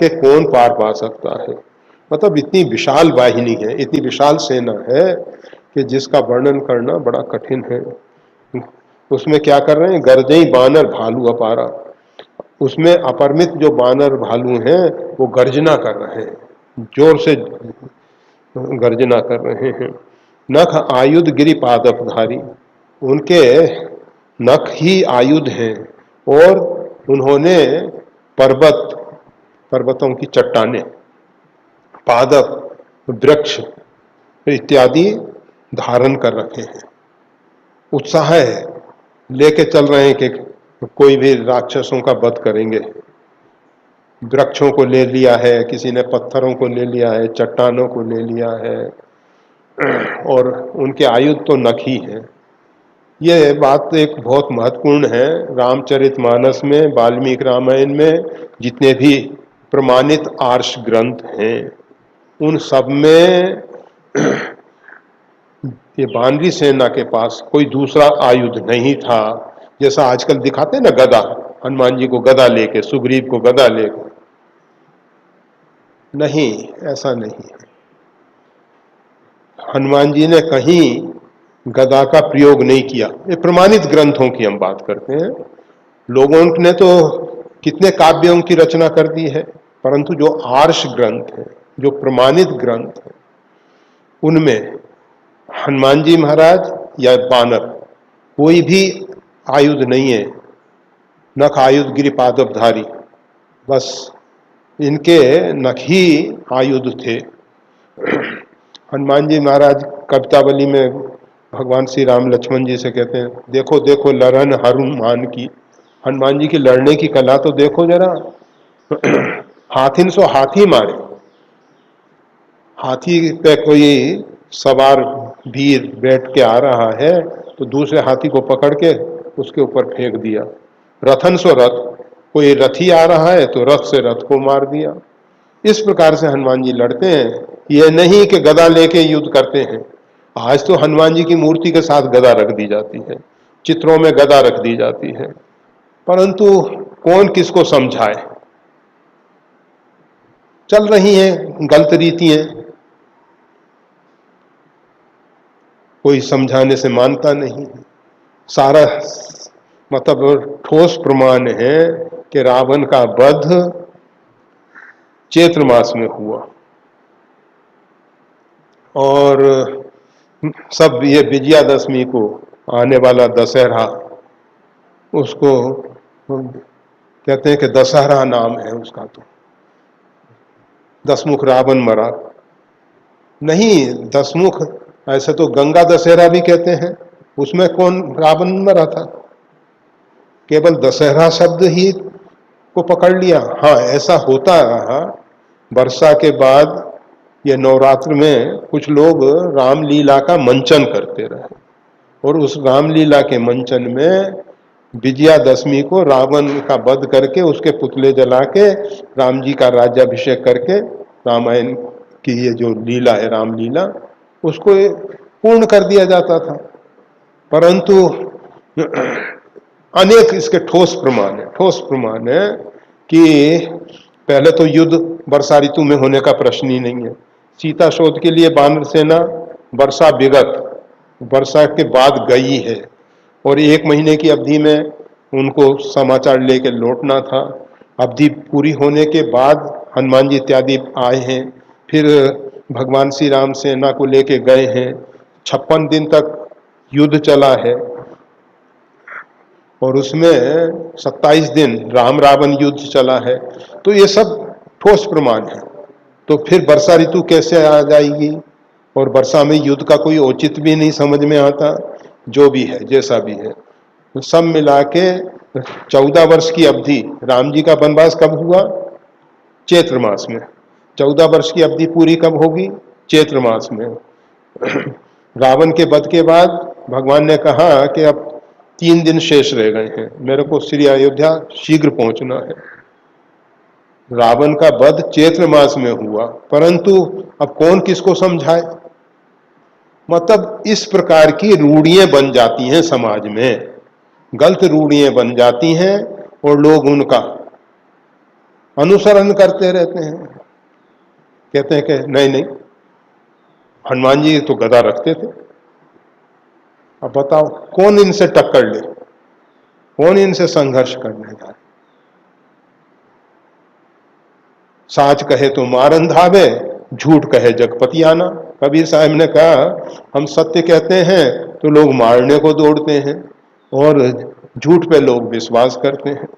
कि कौन पार पा सकता है। मतलब इतनी विशाल वाहिनी है, इतनी विशाल सेना है कि जिसका वर्णन करना बड़ा कठिन है। उसमें क्या कर रहे हैं, गर्जई बानर भालू अपारा, उसमें अपरिमित जो बानर भालू हैं वो गर्जना कर रहे हैं, जोर से गर्जना कर रहे हैं। नख आयुध गिरि पादपधारी, उनके नख ही आयुध हैं और उन्होंने पर्वतों की चट्टानें, पादप, वृक्ष इत्यादि धारण कर रखे हैं। उत्साह है, लेके चल रहे हैं कि कोई भी राक्षसों का वध करेंगे। वृक्षों को ले लिया है, किसी ने पत्थरों को ले लिया है, चट्टानों को ले लिया है, और उनके आयुध तो नख ही है। ये बात एक बहुत महत्वपूर्ण है। रामचरितमानस में, वाल्मीकि रामायण में जितने भी प्रमाणित आर्ष ग्रंथ हैं उन सब में ये वानरी सेना के पास कोई दूसरा आयुध नहीं था। जैसा आजकल दिखाते हैं ना गदा, हनुमान जी को गदा लेके, सुग्रीव को गदा लेके, नहीं, ऐसा नहीं है। हनुमान जी ने कहीं गदा का प्रयोग नहीं किया। ये प्रमाणित ग्रंथों की हम बात करते हैं। लोगों ने तो कितने काव्यों की रचना कर दी है, परंतु जो आर्ष ग्रंथ है, जो प्रमाणित ग्रंथ है, उनमें हनुमान जी महाराज या बानर कोई भी आयुध नहीं है। नख आयुध गिरि पादपधारी, बस इनके नख ही आयुध थे। हनुमान जी महाराज कवितावली में भगवान श्री राम लक्ष्मण जी से कहते हैं, देखो देखो लड़न हनुमान की, हनुमान जी की लड़ने की कला तो देखो जरा। हाथिन सो हाथी मारे, हाथी पे कोई सवार वीर बैठ के आ रहा है तो दूसरे हाथी को पकड़ के उसके ऊपर फेंक दिया। रथन सो रथ, कोई रथी आ रहा है तो रथ से रथ को मार दिया। इस प्रकार से हनुमान जी लड़ते हैं। यह नहीं कि गदा लेके युद्ध करते हैं। आज तो हनुमान जी की मूर्ति के साथ गदा रख दी जाती है, चित्रों में गदा रख दी जाती है, परंतु कौन किसको समझाए। चल रही हैं गलत रीतियां, कोई समझाने से मानता नहीं। सारा मतलब ठोस प्रमाण है कि रावण का वध चैत्र मास में हुआ और सब ये विजयादशमी को आने वाला दशहरा, उसको कहते हैं कि दशहरा नाम है उसका। तो दसमुख रावण मरा नहीं, दसमुख ऐसे तो गंगा दशहरा भी कहते हैं, उसमें कौन रावण मरा था, केवल दशहरा शब्द ही को पकड़ लिया। हाँ, ऐसा होता रहा। वर्षा के बाद ये नवरात्र में कुछ लोग रामलीला का मंचन करते रहे और उस रामलीला के मंचन में विजयादशमी को रावण का वध करके उसके पुतले जला के राम जी का राज्याभिषेक करके रामायण की ये जो लीला है रामलीला, उसको पूर्ण कर दिया जाता था। परंतु अनेक इसके ठोस प्रमाण है कि पहले तो युद्ध वर्षा ऋतु में होने का प्रश्न ही नहीं है। सीता शोध के लिए वानर सेना वर्षा विगत, वर्षा के बाद गई है और 1 महीने की अवधि में उनको समाचार लेकर लौटना था। अवधि पूरी होने के बाद हनुमान जी इत्यादि आए हैं, फिर भगवान श्री राम सेना को लेके गए हैं। 56 दिन तक युद्ध चला है और उसमें 27 दिन राम रावण युद्ध चला है। तो ये सब ठोस प्रमाण है। तो फिर वर्षा ऋतु कैसे आ जाएगी, और वर्षा में युद्ध का कोई औचित्य भी नहीं समझ में आता। जो भी है, जैसा भी है, तो सब मिला के 14 वर्ष की अवधि, राम जी का वनवास कब हुआ, चैत्र मास में। 14 वर्ष की अवधि पूरी कब होगी, चैत्र मास में। रावण के वध के बाद भगवान ने कहा कि अब 3 दिन शेष रह गए हैं, मेरे को श्री अयोध्या शीघ्र पहुंचना है। रावण का वध चैत्र मास में हुआ, परंतु अब कौन किसको समझाए। मतलब इस प्रकार की रूढ़ियां बन जाती हैं समाज में, गलत रूढ़ियां बन जाती हैं और लोग उनका अनुसरण करते रहते हैं। कहते हैं कि नहीं नहीं, हनुमान जी तो गदा रखते थे। अब बताओ कौन इनसे टक्कर ले, कौन इनसे संघर्ष करने जाए। साच कहे तो मारन धावे, झूठ कहे जगपति आना। कबीर साहब ने कहा हम सत्य कहते हैं तो लोग मारने को दौड़ते हैं और झूठ पे लोग विश्वास करते हैं।